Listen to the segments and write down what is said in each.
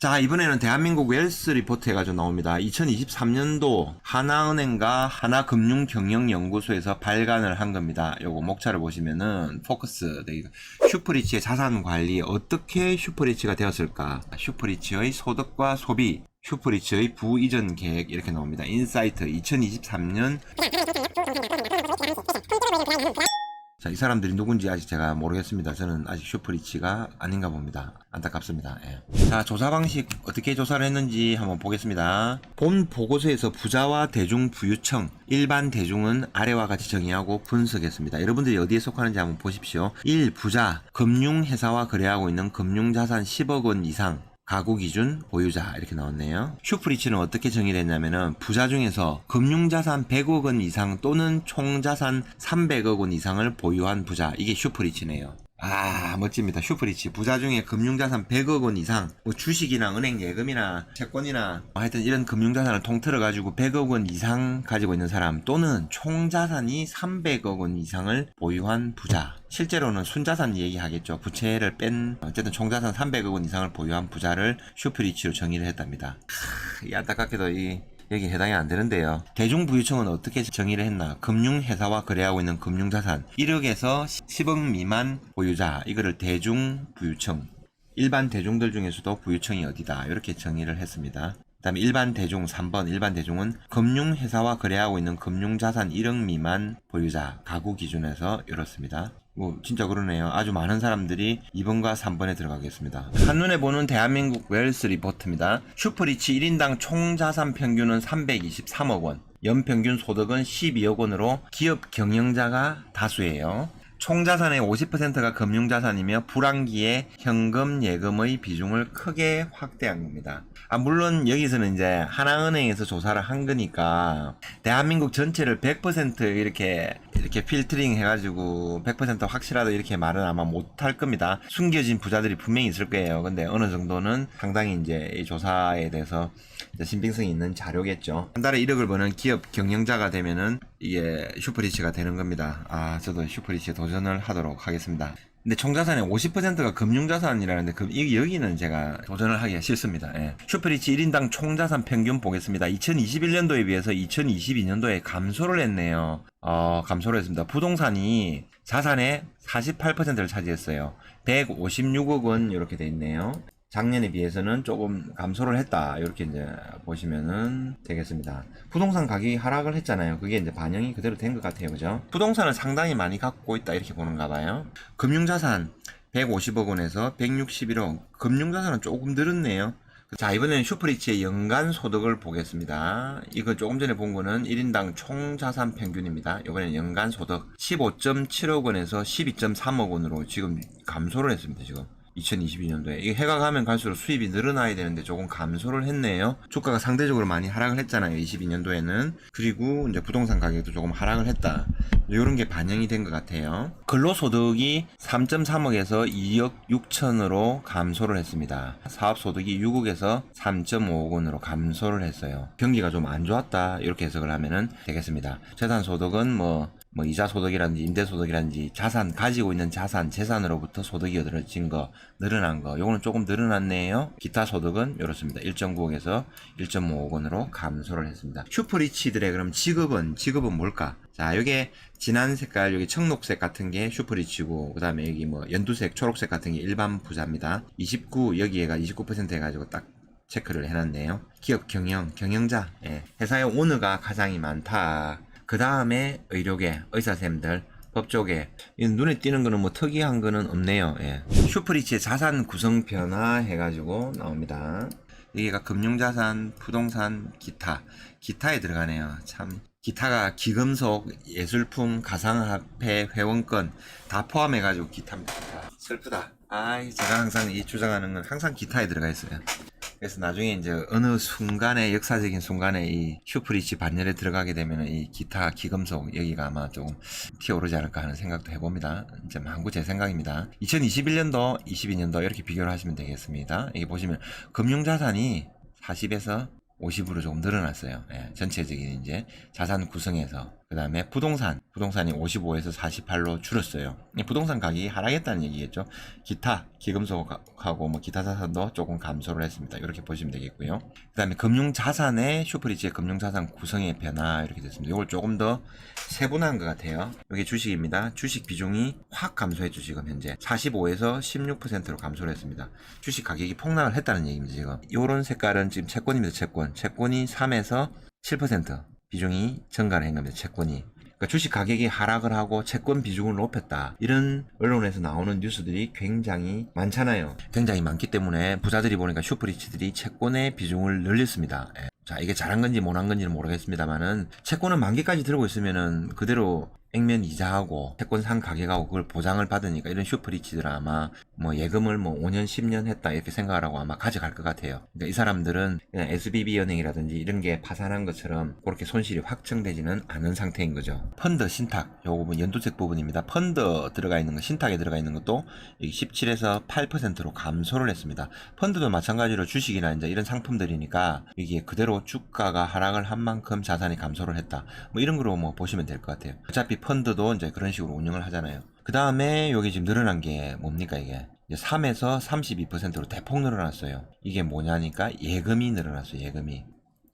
자, 이번에는 대한민국 웰스 리포트 해가지고 나옵니다. 2023년도 하나은행과 하나금융경영연구소에서 발간을 한 겁니다. 요거 목차를 보시면은 포커스, 슈퍼리치의 자산 관리 어떻게 슈퍼리치가 되었을까? 슈퍼리치의 소득과 소비, 슈퍼리치의 부이전 계획 이렇게 나옵니다. 인사이트 2023년. 자, 이 사람들이 누군지 아직 제가 모르겠습니다. 저는 아직 슈퍼리치가 아닌가 봅니다. 안타깝습니다. 예. 자, 조사 방식 어떻게 조사를 했는지 한번 보겠습니다. 본 보고서에서 부자와 대중 부유층, 일반 대중은 아래와 같이 정의하고 분석했습니다. 여러분들이 어디에 속하는지 한번 보십시오. 1. 부자, 금융회사와 거래하고 있는 금융자산 10억 원 이상, 가구 기준 보유자 이렇게 나왔네요. 슈퍼리치는 어떻게 정의를 했냐면은 부자 중에서 금융자산 100억 원 이상 또는 총자산 300억 원 이상을 보유한 부자, 이게 슈퍼리치네요. 아, 멋집니다. 슈퍼리치. 부자 중에 금융자산 100억 원 이상, 뭐 주식이나 은행 예금이나 채권이나 하여튼 이런 금융자산을 통틀어 가지고 100억 원 이상 가지고 있는 사람, 또는 총자산이 300억 원 이상을 보유한 부자. 실제로는 순자산 얘기하겠죠. 부채를 뺀 어쨌든 총자산 300억 원 이상을 보유한 부자를 슈퍼리치로 정의를 했답니다. 이 안타깝게도 여기 해당이 안 되는데요. 대중부유층은 어떻게 정의를 했나? 금융회사와 거래하고 있는 금융자산 1억에서 10억 미만 보유자, 이거를 대중부유층, 일반 대중들 중에서도 부유층이 어디다, 이렇게 정의를 했습니다. 그 다음에 일반 대중 3번, 일반 대중은 금융회사와 거래하고 있는 금융자산 1억 미만 보유자, 가구 기준에서 이렇습니다. 뭐 진짜 그러네요. 아주 많은 사람들이 2번과 3번에 들어가겠습니다. 한눈에 보는 대한민국 웰스 리포트입니다. 슈퍼리치 1인당 총자산 평균은 323억 원, 연평균 소득은 12억 원으로 기업 경영자가 다수예요. 총자산의 50%가 금융자산이며 불황기에 현금 예금의 비중을 크게 확대한 겁니다. 물론 여기서는 이제 하나은행에서 조사를 한 거니까 대한민국 전체를 100% 이렇게 필터링 해가지고 100% 확실하다 이렇게 말은 아마 못할 겁니다. 숨겨진 부자들이 분명히 있을 거예요. 근데 어느 정도는 상당히 이제 이 조사에 대해서 신빙성이 있는 자료겠죠. 한 달에 1억을 버는 기업 경영자가 되면은 이게 슈퍼리치가 되는 겁니다. 저도 슈퍼리치에 도전을 하도록 하겠습니다. 근데 총자산의 50%가 금융자산이라는데 여기는 제가 도전을 하기가 싫습니다. 예. 슈퍼리치 1인당 총자산 평균 보겠습니다. 2021년도에 비해서 2022년도에 감소를 했네요. 감소를 했습니다. 부동산이 자산의 48%를 차지했어요. 156억 원 이렇게 돼 있네요. 작년에 비해서는 조금 감소를 했다, 이렇게 이제 보시면은 되겠습니다. 부동산 가격이 하락을 했잖아요. 그게 이제 반영이 그대로 된 것 같아요. 그죠? 부동산을 상당히 많이 갖고 있다, 이렇게 보는가 봐요. 금융자산 150억 원에서 161억. 금융자산은 조금 늘었네요. 자, 이번에는 슈퍼리치의 연간 소득을 보겠습니다. 이거 조금 전에 본 거는 1인당 총자산 평균입니다. 이번에는 연간 소득 15.7억 원에서 12.3억 원으로 지금 감소를 했습니다. 지금 2022년도에 이게 해가 가면 갈수록 수입이 늘어나야 되는데 조금 감소를 했네요. 주가가 상대적으로 많이 하락을 했잖아요, 22년도에는. 그리고 이제 부동산 가격도 조금 하락을 했다, 이런 게 반영이 된 것 같아요. 근로소득이 3.3억에서 2억 6천으로 감소를 했습니다. 사업소득이 6억에서 3.5억 원으로 감소를 했어요. 경기가 좀 안 좋았다, 이렇게 해석을 하면은 되겠습니다. 재산소득은 뭐 이자소득이라든지 임대소득이라든지 자산, 가지고 있는 자산, 재산으로부터 소득이 얻어진 거, 늘어난 거, 요거는 조금 늘어났네요. 기타 소득은 이렇습니다. 1.9억에서 1.5억 원으로 감소를 했습니다. 슈퍼리치들의 그럼 직업은 뭘까? 자, 요게 진한 색깔, 여기 청록색 같은 게 슈퍼리치고, 그 다음에 여기 연두색, 초록색 같은 게 일반 부자입니다. 29, 여기에가 29% 해가지고 딱 체크를 해놨네요. 기업 경영자, 예. 회사의 오너가 가장이 많다. 그 다음에 의료계, 의사쌤들, 법조계. 눈에 띄는 거는 특이한 거는 없네요. 예. 슈퍼리치의 자산 구성 변화 해가지고 나옵니다. 여기가 금융자산, 부동산, 기타에 들어가네요. 참. 기타가 기금속, 예술품, 가상화폐, 회원권 다 포함해가지고 기타입니다. 슬프다. 제가 항상 주장하는 건 항상 기타에 들어가 있어요. 그래서 나중에 이제 어느 순간에, 역사적인 순간에 이 슈퍼리치 반열에 들어가게 되면 이 기타, 기금속 여기가 아마 조금 튀어오르지 않을까 하는 생각도 해봅니다. 이제 한국 제 생각입니다. 2021년도, 22년도 이렇게 비교를 하시면 되겠습니다. 여기 보시면 금융자산이 40에서 50으로 조금 늘어났어요. 예, 전체적인 이제 자산 구성에서. 그 다음에 부동산이 55에서 48로 줄었어요. 부동산 가격이 하락했다는 얘기겠죠. 기타, 기금속하고 뭐 기타 자산도 조금 감소를 했습니다. 이렇게 보시면 되겠고요. 그 다음에 금융자산의 슈퍼리치의 금융자산 구성의 변화 이렇게 됐습니다. 이걸 조금 더 세분화한 것 같아요. 이게 주식입니다. 주식 비중이 확 감소했죠. 지금 현재 45에서 16%로 감소를 했습니다. 주식 가격이 폭락을 했다는 얘기입니다. 지금 이런 색깔은 지금 채권입니다. 채권이 3에서 7% 비중이 증가를 한 겁니다. 채권이. 그러니까 주식 가격이 하락을 하고 채권 비중을 높였다. 이런 언론에서 나오는 뉴스들이 굉장히 많잖아요. 굉장히 많기 때문에 부자들이 보니까 슈퍼리치들이 채권의 비중을 늘렸습니다. 예. 자, 이게 잘한 건지 못한 건지는 모르겠습니다만은 채권은 만기까지 들고 있으면은 그대로 액면 이자하고 채권 산 가격하고 그걸 보장을 받으니까 이런 슈퍼리치들 아마 뭐 예금을 뭐 5년 10년 했다 이렇게 생각을 하고 아마 가져갈 것 같아요. 그러니까 이 사람들은 그냥 SBB은행이라든지 이런 게 파산한 것처럼 그렇게 손실이 확정되지는 않은 상태인 거죠. 펀드 신탁 요거 뭐 연두색 부분입니다. 펀드 들어가 있는 거 신탁에 들어가 있는 것도 17에서 8%로 감소를 했습니다. 펀드도 마찬가지로 주식이나 이제 이런 상품들이니까 이게 그대로 주가가 하락을 한 만큼 자산이 감소를 했다. 뭐 이런 거로 뭐 보시면 될 것 같아요. 어차피 펀드도 이제 그런 식으로 운영을 하잖아요. 그 다음에 여기 지금 늘어난 게 뭡니까 이게? 3에서 32%로 대폭 늘어났어요. 이게 뭐냐니까 예금이 늘어났어요.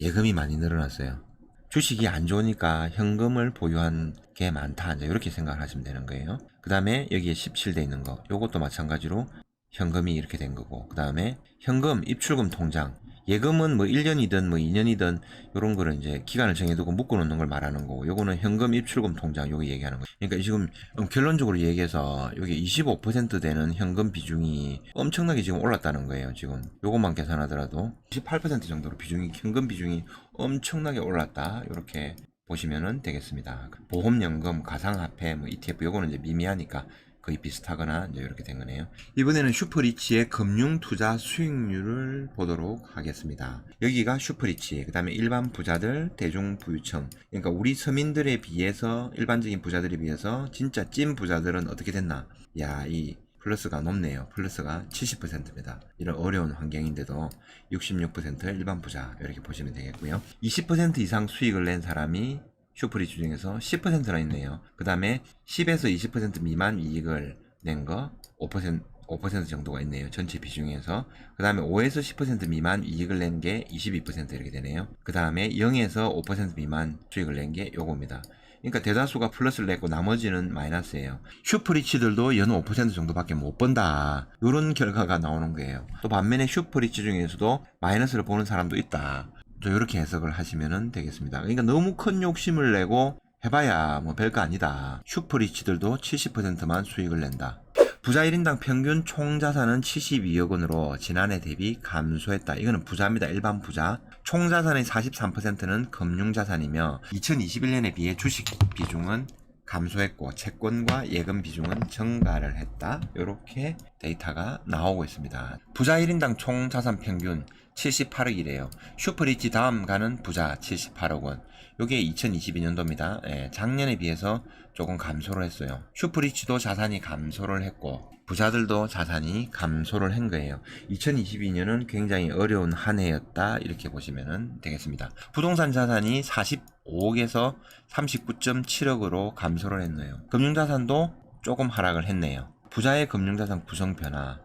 예금이 많이 늘어났어요. 주식이 안 좋으니까 현금을 보유한 게 많다. 이제 이렇게 생각을 하시면 되는 거예요. 그 다음에 여기에 17돼 있는 거. 요것도 마찬가지로 현금이 이렇게 된 거고. 그 다음에 현금, 입출금 통장. 예금은 뭐 1년이든 뭐 2년이든 요런 거를 이제 기간을 정해두고 묶어놓는 걸 말하는 거고, 요거는 현금 입출금 통장 요거 얘기하는 거예요. 그러니까 지금 결론적으로 얘기해서 여기 25% 되는 현금 비중이 엄청나게 지금 올랐다는 거예요. 지금 요것만 계산하더라도 28% 정도로 현금 비중이 엄청나게 올랐다. 이렇게 보시면은 되겠습니다. 보험연금, 가상화폐, 뭐 ETF 요거는 이제 미미하니까 거의 비슷하거나 이제 이렇게 된 거네요. 이번에는 슈퍼리치의 금융 투자 수익률을 보도록 하겠습니다. 여기가 슈퍼리치, 그 다음에 일반 부자들, 대중부유층. 그러니까 우리 서민들에 비해서, 일반적인 부자들에 비해서 진짜 찐 부자들은 어떻게 됐나? 야, 이 플러스가 높네요. 플러스가 70%입니다. 이런 어려운 환경인데도 66% 일반 부자 이렇게 보시면 되겠고요. 20% 이상 수익을 낸 사람이 슈퍼리치 중에서 10%나 있네요. 그 다음에 10에서 20% 미만 이익을 낸 거 5% 정도가 있네요. 전체 비중에서. 그 다음에 5에서 10% 미만 이익을 낸 게 22% 이렇게 되네요. 그 다음에 0에서 5% 미만 수익을 낸 게 요겁니다. 그러니까 대다수가 플러스를 냈고 나머지는 마이너스예요. 슈퍼리치들도 연 5% 정도밖에 못 번다. 이런 결과가 나오는 거예요. 또 반면에 슈퍼리치 중에서도 마이너스를 보는 사람도 있다. 이렇게 해석을 하시면 되겠습니다. 그러니까 너무 큰 욕심을 내고 해봐야 뭐 별거 아니다. 슈퍼리치들도 70%만 수익을 낸다. 부자 1인당 평균 총자산은 72억 원으로 지난해 대비 감소했다. 이거는 부자입니다. 일반 부자. 총자산의 43%는 금융자산이며 2021년에 비해 주식 비중은 감소했고 채권과 예금 비중은 증가를 했다. 이렇게 데이터가 나오고 있습니다. 부자 1인당 총자산 평균 78억이래요. 슈퍼리치 다음 가는 부자 78억 원. 요게 2022년도입니다. 예, 작년에 비해서 조금 감소를 했어요. 슈퍼리치도 자산이 감소를 했고 부자들도 자산이 감소를 한 거예요. 2022년은 굉장히 어려운 한 해였다. 이렇게 보시면 되겠습니다. 부동산 자산이 45억에서 39.7억으로 감소를 했네요. 금융자산도 조금 하락을 했네요. 부자의 금융자산 구성 변화.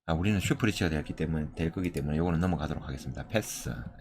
우리는 슈퍼리치가 될 거기 때문에 이거는 넘어가도록 하겠습니다. 패스.